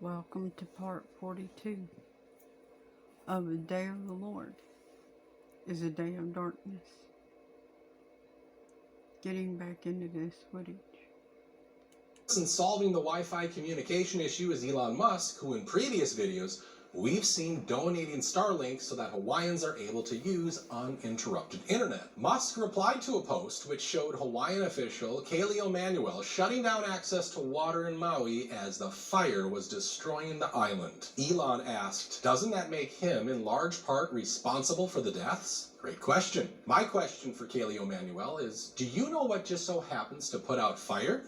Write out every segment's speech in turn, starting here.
Welcome to part 42 of the Day of the Lord is a day of darkness. Getting back into this footage. In solving the Wi-Fi communication issue is Elon Musk, who in previous videos we've seen donating Starlink so that Hawaiians are able to use uninterrupted internet. Musk replied to a post which showed Hawaiian official Kaleo Manuel shutting down access to water in Maui as the fire was destroying the island. Elon asked, doesn't that make him in large part responsible for the deaths? Great question. My question for Kaleo Manuel is, do you know what just so happens to put out fire?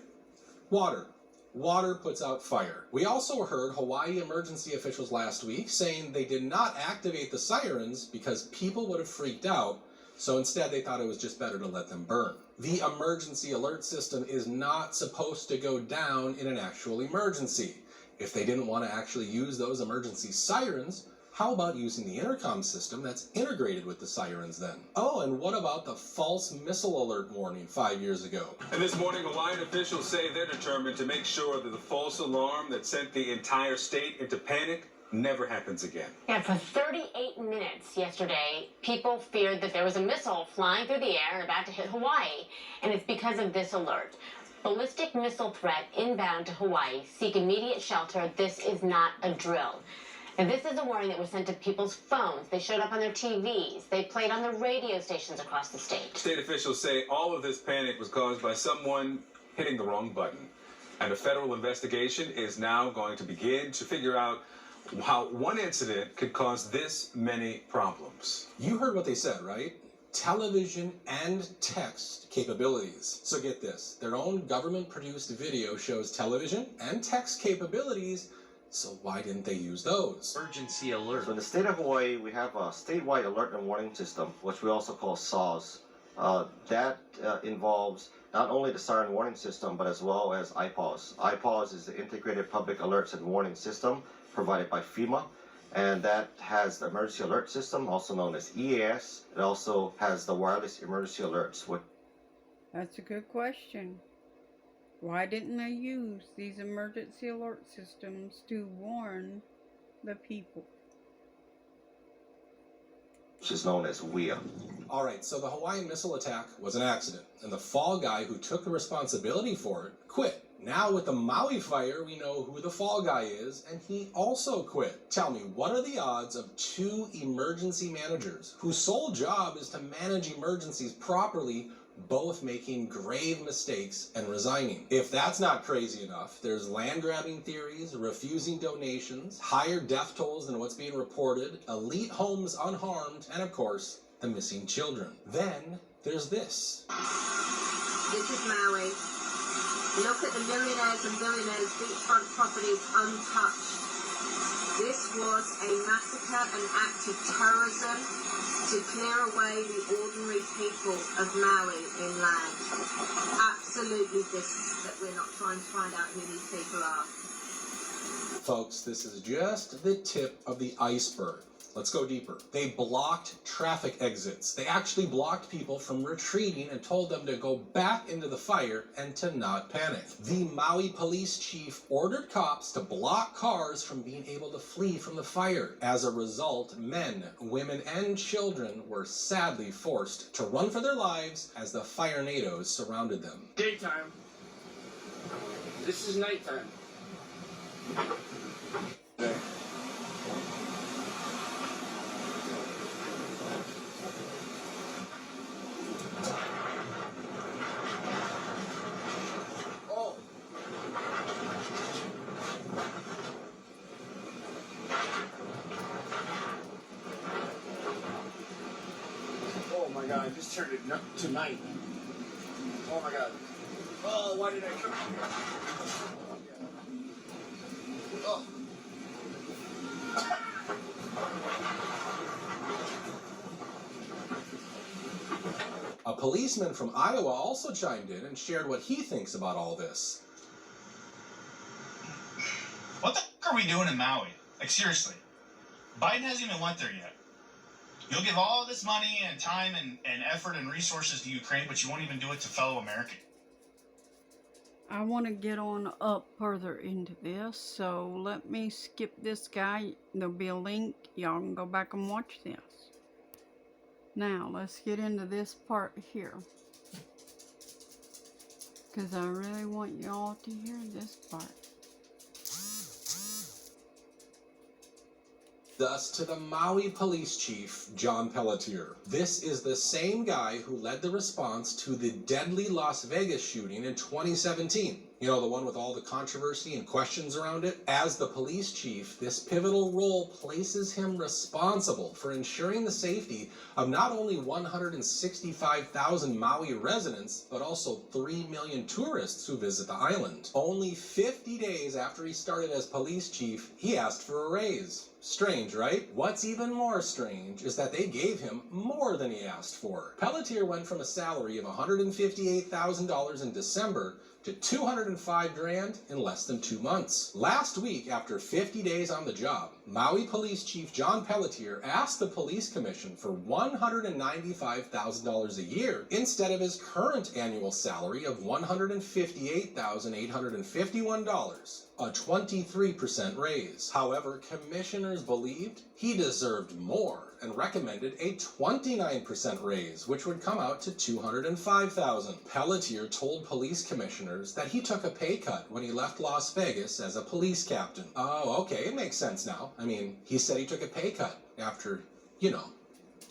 Water. Water puts out fire. We also heard Hawaii emergency officials last week saying they did not activate the sirens because people would have freaked out, so instead they thought it was just better to let them burn. The emergency alert system is not supposed to go down in an actual emergency. If they didn't want to actually use those emergency sirens, how about using the intercom system that's integrated with the sirens then? Oh, and what about the false missile alert warning 5 years ago? And this morning, Hawaiian officials say they're determined to make sure that the false alarm that sent the entire state into panic never happens again. Yeah, for 38 minutes yesterday, people feared that there was a missile flying through the air and about to hit Hawaii, and it's because of this alert. Ballistic missile threat inbound to Hawaii. Seek immediate shelter. This is not a drill. And this is a warning that was sent to people's phones. They showed up on their TVs. They played on the radio stations across the state. State officials say all of this panic was caused by someone hitting the wrong button. And a federal investigation is now going to begin to figure out how one incident could cause this many problems. You heard what they said, right? Television and text capabilities. So get this, their own government-produced video shows television and text capabilities. So why didn't they use those? Emergency alert. So in the state of Hawaii, we have a statewide alert and warning system, which we also call SAWS. That involves not only the siren warning system, but as well as IPAWS. IPAWS is the Integrated Public Alerts and Warning System provided by FEMA, and that has the emergency alert system, also known as EAS. It also has the wireless emergency alerts. That's a good question. Why didn't they use these emergency alert systems to warn the people? Which is known as WIA. Alright, so the Hawaiian missile attack was an accident, and the fall guy who took the responsibility for it quit. Now with the Maui fire, we know who the fall guy is, and he also quit. Tell me, what are the odds of two emergency managers whose sole job is to manage emergencies properly both making grave mistakes and resigning? If that's not crazy enough, there's land-grabbing theories, refusing donations, higher death tolls than what's being reported, elite homes unharmed, and of course, the missing children. Then there's this. This is Maui. Look at the millionaires and billionaires' beachfront properties untouched. This was a massacre, an act of terrorism to clear away the ordinary people of Maui inland. Absolutely this, that we're not trying to find out who these people are. Folks, this is just the tip of the iceberg. Let's go deeper. They blocked traffic exits. They actually blocked people from retreating and told them to go back into the fire and to not panic. The Maui police chief ordered cops to block cars from being able to flee from the fire. As a result, men, women, and children were sadly forced to run for their lives as the firenadoes surrounded them. Daytime. This is nighttime. Oh my god, I just turned it to night. Oh my god. Oh, why did I come here? Oh. A policeman from Iowa also chimed in and shared what he thinks about all this. What the f*** are we doing in Maui? Like, seriously. Biden hasn't even went there yet. You'll give all this money and time and effort and resources to Ukraine, but you won't even do it to fellow Americans. I want to get on up further into this, so let me skip this guy. There'll be a link. Y'all can go back and watch this. Now, let's get into this part here, because I really want y'all to hear this part. Thus to the Maui police chief, John Pelletier. This is the same guy who led the response to the deadly Las Vegas shooting in 2017. You know, the one with all the controversy and questions around it? As the police chief, this pivotal role places him responsible for ensuring the safety of not only 165,000 Maui residents, but also 3 million tourists who visit the island. Only 50 days after he started as police chief, he asked for a raise. Strange, right? What's even more strange is that they gave him more than he asked for. Pelletier went from a salary of $158,000 in December to $205,000 in less than 2 months. Last week, after 50 days on the job, Maui Police Chief John Pelletier asked the police commission for $195,000 a year instead of his current annual salary of $158,851. A 23% raise. However, commissioners believed he deserved more and recommended a 29% raise, which would come out to $205,000. Pelletier told police commissioners that he took a pay cut when he left Las Vegas as a police captain. Oh, okay, it makes sense now. I mean, he said he took a pay cut after, you know,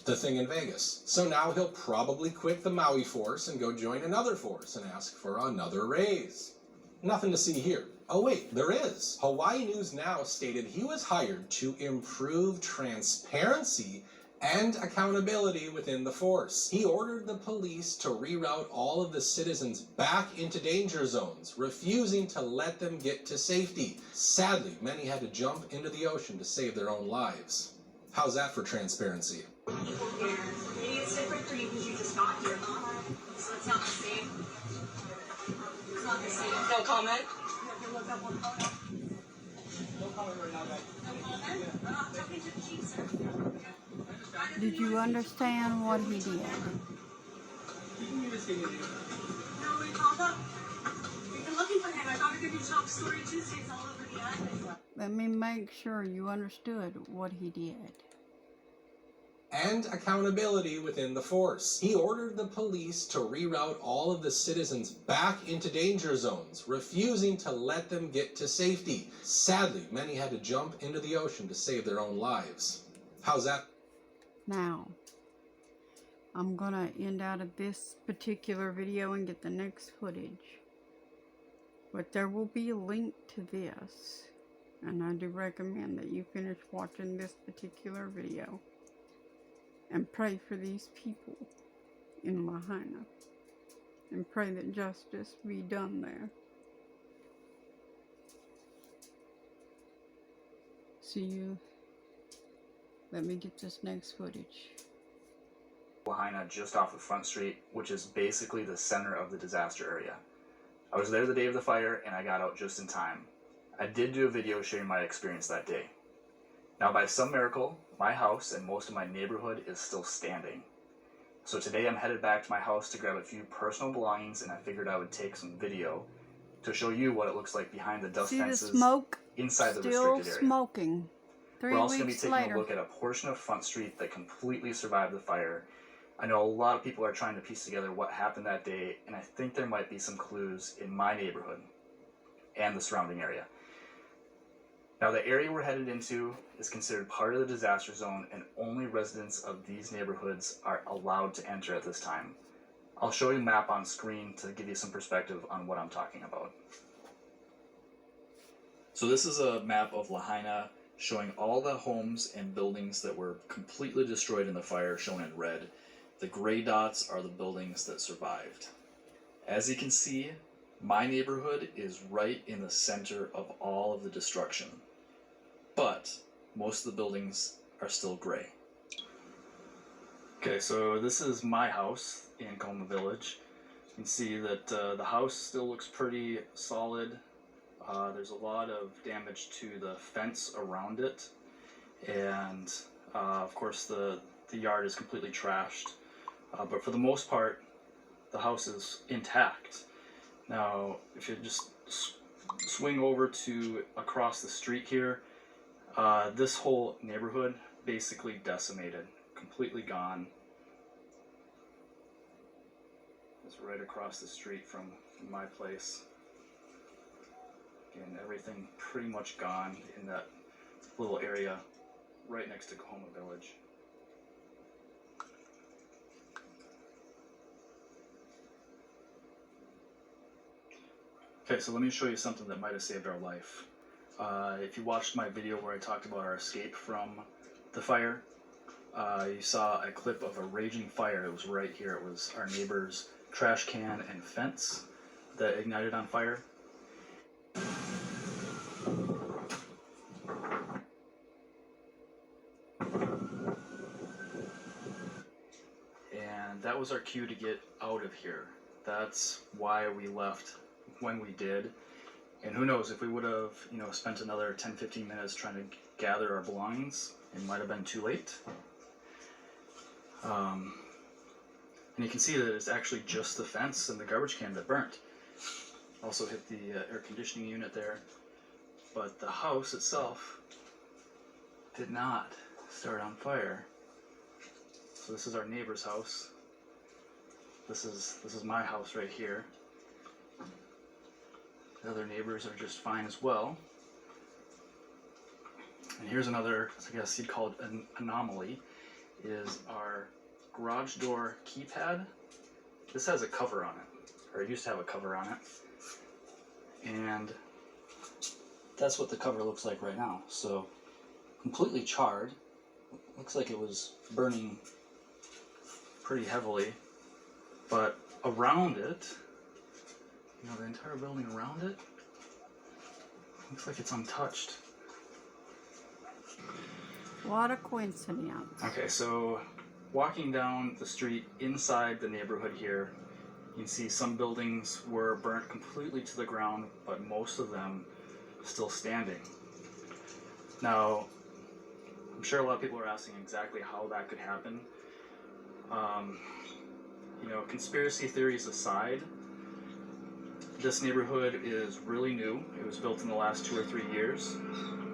the thing in Vegas. So now he'll probably quit the Maui force and go join another force and ask for another raise. Nothing to see here. Oh wait, there is. Hawaii News Now stated he was hired to improve transparency and accountability within the force. He ordered the police to reroute all of the citizens back into danger zones, refusing to let them get to safety. Sadly, many had to jump into the ocean to save their own lives. How's that for transparency? Yeah, maybe it's different for you because you just got here, so it's not the same. It's not the same. No comment? Look up one comment. No comment right now, guys. No comment? I'm not talking to the chief, sir. Did you understand what he did? No, we called up. We've been looking for him. I thought we could do Top Story Tuesdays all over the island. Let me make sure you understood what he did. And accountability within the force. He ordered the police to reroute all of the citizens back into danger zones, refusing to let them get to safety. Sadly, many had to jump into the ocean to save their own lives. How's that? Now, I'm gonna end out of this particular video and get the next footage. But there will be a link to this. And I do recommend that you finish watching this particular video. And pray for these people in Lahaina. And pray that justice be done there. See you. Let me get this next footage. Lahaina, just off of Front Street, which is basically the center of the disaster area. I was there the day of the fire and I got out just in time. I did do a video sharing my experience that day. Now, by some miracle, my house and most of my neighborhood is still standing. So today I'm headed back to my house to grab a few personal belongings, and I figured I would take some video to show you what it looks like behind the dust fences inside the restricted area. Smoking. We're also going to be taking a look at a portion of Front Street that completely survived the fire. I know a lot of people are trying to piece together what happened that day, and I think there might be some clues in my neighborhood and the surrounding area. Now, the area we're headed into is considered part of the disaster zone, and only residents of these neighborhoods are allowed to enter at this time. I'll show you a map on screen to give you some perspective on what I'm talking about. So this is a map of Lahaina showing all the homes and buildings that were completely destroyed in the fire, shown in red. The gray dots are the buildings that survived. As you can see, my neighborhood is right in the center of all of the destruction. But most of the buildings are still gray. Okay, so this is my house in Coma Village. You can see that the house still looks pretty solid. There's a lot of damage to the fence around it. And of course the yard is completely trashed. But for the most part, the house is intact. Now, if you just swing over to across the street here, this whole neighborhood basically decimated, completely gone. It's right across the street from my place. And everything pretty much gone in that little area right next to Coahoma Village. Okay, so let me show you something that might have saved our life. If you watched my video where I talked about our escape from the fire, you saw a clip of a raging fire. It was right here. It was our neighbor's trash can and fence that ignited on fire. And that was our cue to get out of here. That's why we left when we did. And who knows, if we would have, spent another 10-15 minutes trying to gather our belongings, it might have been too late. And you can see that it's actually just the fence and the garbage can that burnt. Also hit the air conditioning unit there. But the house itself did not start on fire. So this is our neighbor's house. This is my house right here. The other neighbors are just fine as well. And here's another, I guess you'd call it an anomaly, is our garage door keypad. This has a cover on it, or it used to have a cover on it. And that's what the cover looks like right now. So completely charred. Looks like it was burning pretty heavily. But around it, the entire building around it, looks like it's untouched. What a coincidence. Okay, so walking down the street inside the neighborhood here, you can see some buildings were burnt completely to the ground, but most of them still standing. Now, I'm sure a lot of people are asking exactly how that could happen. Conspiracy theories aside, this neighborhood is really new. It was built in the last 2 or 3 years.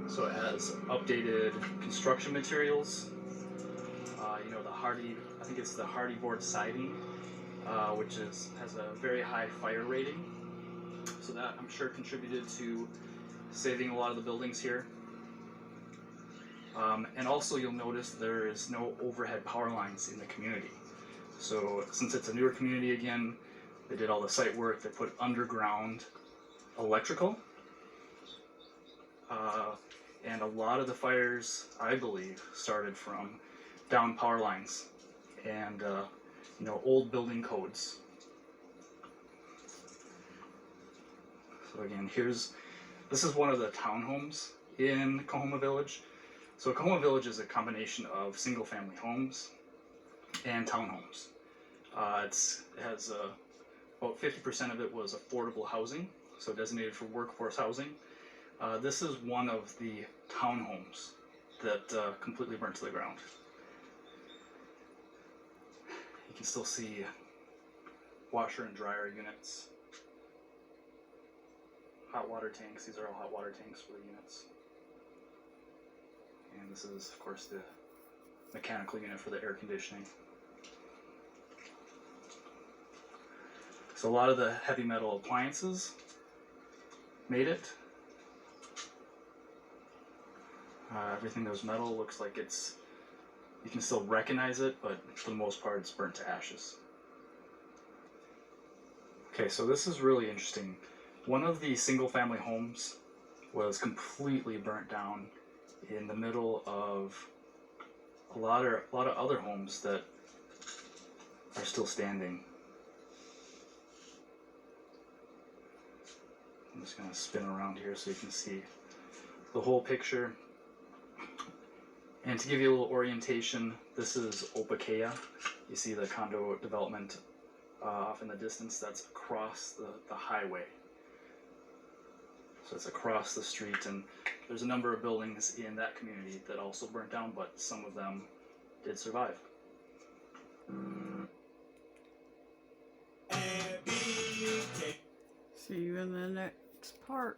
So it has updated construction materials. I think it's the hardy board siding, which has a very high fire rating. So that, I'm sure, contributed to saving a lot of the buildings here. And also you'll notice there is no overhead power lines in the community. So since it's a newer community again, they did all the site work, they put underground electrical. And a lot of the fires, I believe, started from down power lines and old building codes. So again, this is one of the townhomes in Coahoma Village. So Coahoma Village is a combination of single-family homes and townhomes. It has about 50% of it was affordable housing, so designated for workforce housing. This is one of the townhomes that completely burnt to the ground. You can still see washer and dryer units, hot water tanks. These are all hot water tanks for the units. And this is, of course, the mechanical unit for the air conditioning. So a lot of the heavy metal appliances made it. Everything that was metal looks like you can still recognize it, but for the most part it's burnt to ashes. Okay, so this is really interesting. One of the single-family homes was completely burnt down in the middle of a lot of other homes that are still standing. I'm just going to spin around here so you can see the whole picture. And to give you a little orientation, this is Opakea. You see the condo development off in the distance. That's across the highway. So it's across the street, and there's a number of buildings in that community that also burnt down, but some of them did survive. See you in the next part.